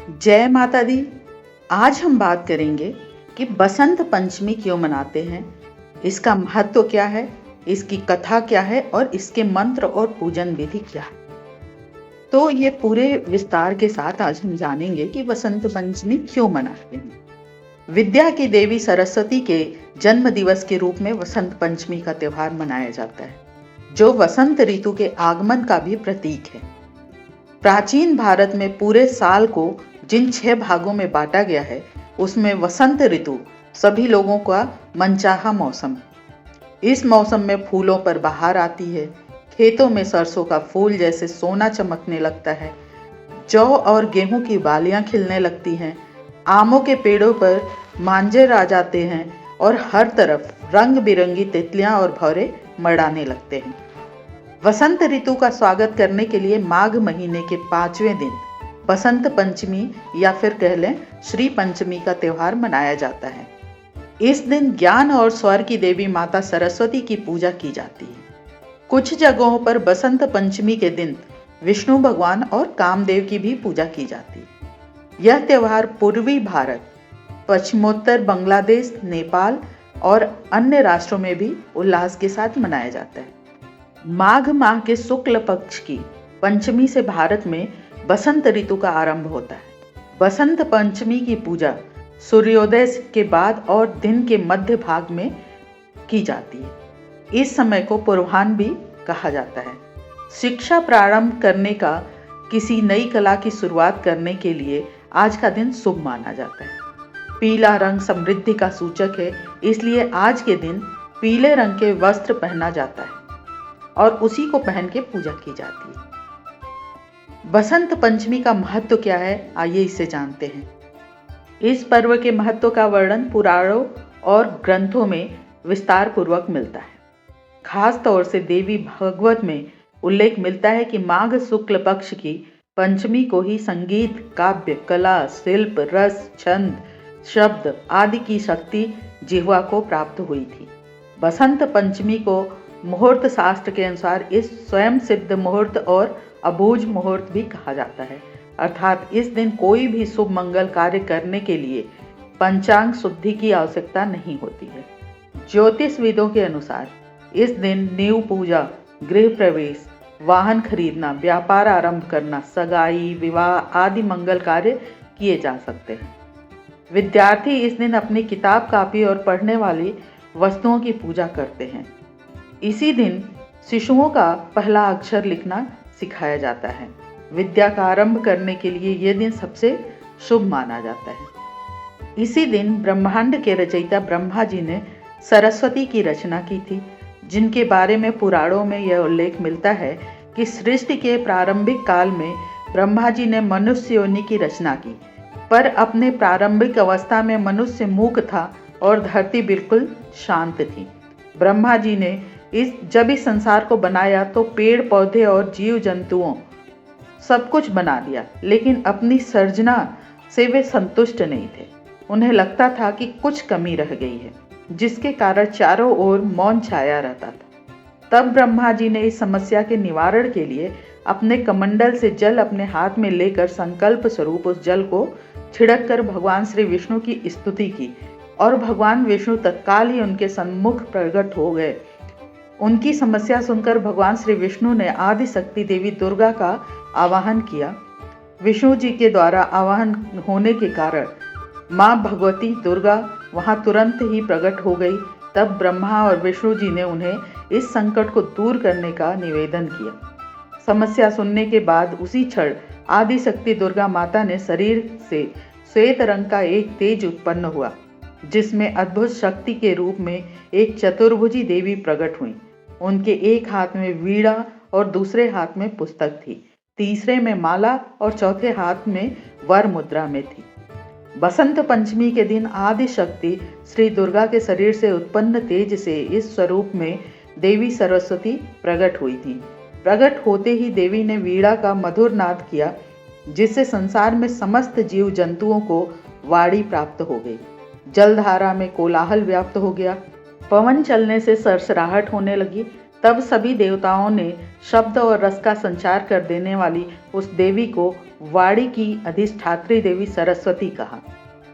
जय माता दी। आज हम बात करेंगे कि बसंत पंचमी क्यों मनाते हैं, इसका महत्व क्या है, इसकी कथा क्या है और इसके मंत्र और पूजन विधि क्या है। तो ये पूरे विस्तार के साथ आज हम जानेंगे कि बसंत पंचमी क्यों मनाते हैं। विद्या की देवी सरस्वती के जन्म दिवस के रूप में वसंत पंचमी का त्योहार मनाया जाता है, जो वसंत ऋतु के आगमन का भी प्रतीक है। प्राचीन भारत में पूरे साल को जिन 6 भागों में बांटा गया है, उसमें वसंत ऋतु सभी लोगों का मनचाहा मौसम है। इस मौसम में फूलों पर बहार आती है, खेतों में सरसों का फूल जैसे सोना चमकने लगता है, जौ और गेहूं की बालियां खिलने लगती हैं, आमों के पेड़ों पर मांझे आ जाते हैं और हर तरफ रंग बिरंगी तितलियां और भौरे मड़ाने लगते हैं। वसंत ऋतु का स्वागत करने के लिए माघ महीने के 5वें दिन बसंत पंचमी या फिर कह लें श्री पंचमी का त्योहार मनाया जाता है। इस दिन ज्ञान और स्वर की देवी माता सरस्वती की पूजा की जाती है। कुछ जगहों पर बसंत पंचमी के दिन विष्णु भगवान और कामदेव की भी पूजा की जाती है। यह त्योहार पूर्वी भारत, पश्चिमोत्तर बांग्लादेश, नेपाल और अन्य राष्ट्रों में भी उल्लास के साथ मनाया जाता है। माघ माह के शुक्ल पक्ष की पंचमी से भारत में बसंत ऋतु का आरंभ होता है। बसंत पंचमी की पूजा सूर्योदय के बाद और दिन के मध्य भाग में की जाती है। इस समय को पूर्वाह्न भी कहा जाता है। शिक्षा प्रारंभ करने का, किसी नई कला की शुरुआत करने के लिए आज का दिन शुभ माना जाता है। पीला रंग समृद्धि का सूचक है, इसलिए आज के दिन पीले रंग के वस्त्र पहना जाता है और उसी को पहन के पूजा की जाती है। बसंत पंचमी का महत्व क्या है, आइए इसे जानते हैं। इस पर्व के महत्व का वर्णन पुराणों और ग्रंथों में विस्तार पूर्वक मिलता है। खास तौर से देवी भागवत में उल्लेख मिलता है कि माघ शुक्ल पक्ष की पंचमी को ही संगीत, काव्य, कला, शिल्प, रस, छंद, शब्द आदि की शक्ति जिह्वा को प्राप्त हुई थी। बसंत पंचमी को मुहूर्त शास्त्र के अनुसार इस स्वयं सिद्ध मुहूर्त और अबूझ मुहूर्त भी कहा जाता है, अर्थात इस दिन कोई भी शुभ मंगल कार्य करने के लिए पंचांग शुद्धि की आवश्यकता नहीं होती है। ज्योतिषविदों के अनुसार इस दिन नींव पूजा, गृह प्रवेश, वाहन खरीदना, व्यापार आरंभ करना, सगाई, विवाह आदि मंगल कार्य किए जा सकते हैं। विद्यार्थी इस दिन अपनी किताब, कापी और पढ़ने वाली वस्तुओं की पूजा करते हैं। इसी दिन शिशुओं का पहला अक्षर लिखना सिखाया जाता है। विद्या का आरंभ करने के लिए यह दिन सबसे शुभ माना जाता है। इसी दिन ब्रह्मांड के रचयिता ब्रह्मा जी ने सरस्वती की रचना की थी, जिनके बारे में पुराणों में यह उल्लेख मिलता है कि सृष्टि के प्रारंभिक काल में ब्रह्मा जी ने मनुष्य योनि की रचना की, पर अपने प्रारंभिक अवस्था में मनुष्य मूक था और धरती बिल्कुल शांत थी। ब्रह्मा जी ने जब इस संसार को बनाया तो पेड़ पौधे और जीव जंतुओं सब कुछ बना दिया, लेकिन अपनी सर्जना से वे संतुष्ट नहीं थे। उन्हें लगता था कि कुछ कमी रह गई है, जिसके कारण चारों ओर मौन छाया रहता था। तब ब्रह्मा जी ने इस समस्या के निवारण के लिए अपने कमंडल से जल अपने हाथ में लेकर संकल्प स्वरूप उस जल को छिड़क कर भगवान श्री विष्णु की स्तुति की और भगवान विष्णु तत्काल ही उनके सम्मुख प्रकट हो गए। उनकी समस्या सुनकर भगवान श्री विष्णु ने आदि शक्ति देवी दुर्गा का आवाहन किया। विष्णु जी के द्वारा आवाहन होने के कारण माँ भगवती दुर्गा वहां तुरंत ही प्रकट हो गई। तब ब्रह्मा और विष्णु जी ने उन्हें इस संकट को दूर करने का निवेदन किया। समस्या सुनने के बाद उसी क्षण आदि शक्ति दुर्गा माता ने शरीर से श्वेत रंग का एक तेज उत्पन्न हुआ, जिसमें अद्भुत शक्ति के रूप में एक चतुर्भुजी देवी प्रकट हुई। उनके एक हाथ में वीणा और दूसरे हाथ में पुस्तक थी, तीसरे में माला और चौथे हाथ में वर मुद्रा में थी। बसंत पंचमी के दिन आदि शक्ति श्री दुर्गा के शरीर से उत्पन्न तेज से इस स्वरूप में देवी सरस्वती प्रकट हुई थी। प्रकट होते ही देवी ने वीणा का मधुर नाद किया, जिससे संसार में समस्त जीव जंतुओं को वाणी प्राप्त हो गई। जलधारा में कोलाहल व्याप्त हो गया, पवन चलने से सरसराहट होने लगी। तब सभी देवताओं ने शब्द और रस का संचार कर देने वाली उस देवी को वाणी की अधिष्ठात्री देवी सरस्वती कहा।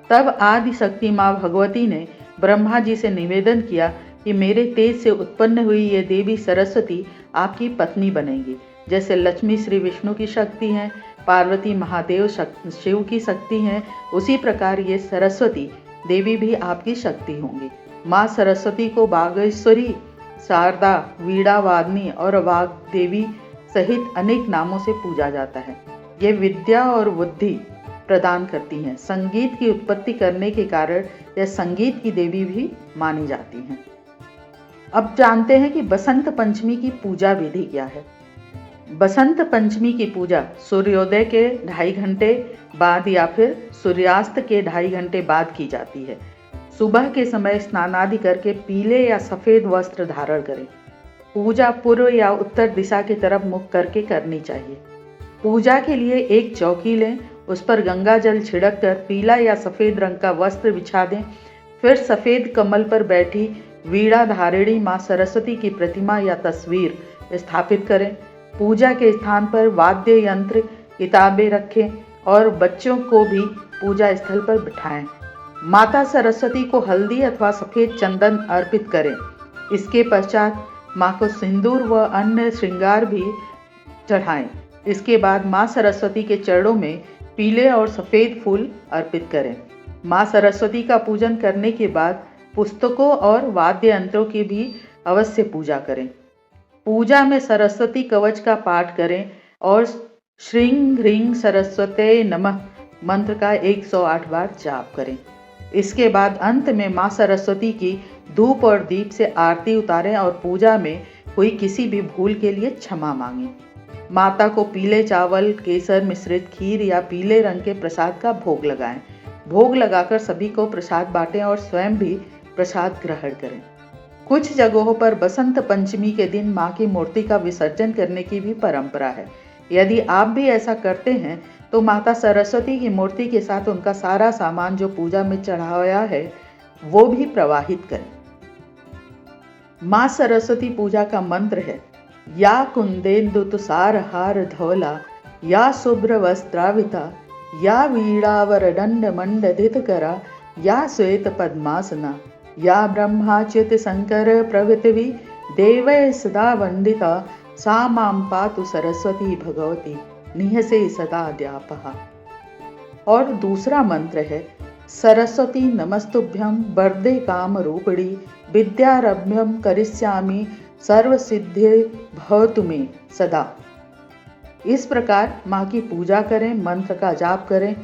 तब आदि शक्ति माँ भगवती ने ब्रह्मा जी से निवेदन किया कि मेरे तेज से उत्पन्न हुई ये देवी सरस्वती आपकी पत्नी बनेगी। जैसे लक्ष्मी श्री विष्णु की शक्ति हैं, पार्वती महादेव शिव की शक्ति हैं, उसी प्रकार ये सरस्वती देवी भी आपकी शक्ति होंगी। माँ सरस्वती को बागेश्वरी, शारदा, वीणा वादनी और वाग देवी सहित अनेक नामों से पूजा जाता है। ये विद्या और बुद्धि प्रदान करती हैं। संगीत की उत्पत्ति करने के कारण यह संगीत की देवी भी मानी जाती हैं। अब जानते हैं कि बसंत पंचमी की पूजा विधि क्या है। बसंत पंचमी की पूजा सूर्योदय के 2.5 घंटे बाद या फिर सूर्यास्त के 2.5 घंटे बाद की जाती है। सुबह के समय स्नान आदि करके पीले या सफ़ेद वस्त्र धारण करें। पूजा पूर्व या उत्तर दिशा की तरफ मुख करके करनी चाहिए। पूजा के लिए एक चौकी लें, उस पर गंगा जल छिड़क कर पीला या सफ़ेद रंग का वस्त्र बिछा दें। फिर सफ़ेद कमल पर बैठी वीणा धारिणी माँ सरस्वती की प्रतिमा या तस्वीर स्थापित करें। पूजा के स्थान पर वाद्य यंत्र, किताबें रखें और बच्चों को भी पूजा स्थल पर बिठाएं। माता सरस्वती को हल्दी अथवा सफ़ेद चंदन अर्पित करें। इसके पश्चात माँ को सिंदूर व अन्य श्रृंगार भी चढ़ाएं। इसके बाद माँ सरस्वती के चरणों में पीले और सफ़ेद फूल अर्पित करें। माँ सरस्वती का पूजन करने के बाद पुस्तकों और वाद्य यंत्रों की भी अवश्य पूजा करें। पूजा में सरस्वती कवच का पाठ करें और श्रीं ह्रीं सरस्वते नमः मंत्र का 108 बार जाप करें। इसके बाद अंत में माँ सरस्वती की धूप और दीप से आरती उतारें और पूजा में हुई किसी भी भूल के लिए क्षमा मांगें। माता को पीले चावल, केसर मिश्रित खीर या पीले रंग के प्रसाद का भोग लगाएं। भोग लगाकर सभी को प्रसाद बांटें और स्वयं भी प्रसाद ग्रहण करें। कुछ जगहों पर बसंत पंचमी के दिन माँ की मूर्ति का विसर्जन करने की भी परंपरा है। यदि आप भी ऐसा करते हैं तो माता सरस्वती की मूर्ति के साथ उनका सारा सामान जो पूजा में चढ़ाया है वो भी प्रवाहित करें। माँ सरस्वती पूजा का मंत्र है, या कुंदेन्दु तुषार हार धौला, या शुभ्र वस्त्राविता, या वीणावरदंड मंडित करा, या श्वेत पद्मासना, या ब्रह्माच्युत शंकर प्रभृति देवै सदा वंदिता, सा मां पातु सरस्वती भगवती निहसे सदा अद्यापहा। और दूसरा मंत्र है, सरस्वती नमस्तुभ्यं वरदे काम रूपिणी, विद्यारम्भं करिष्यामि सर्वसिद्धि भवतु मे सदा। इस प्रकार माँ की पूजा करें, मंत्र का जाप करें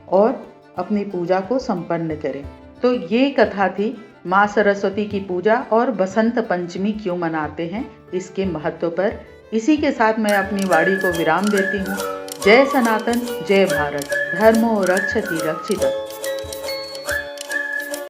और अपनी पूजा को संपन्न करें। तो ये कथा थी माँ सरस्वती की पूजा और बसंत पंचमी क्यों मनाते हैं इसके महत्व पर। इसी के साथ मैं अपनी वाणी को विराम देती हूँ। जय सनातन, जय भारत, धर्मो रक्षति रक्षित।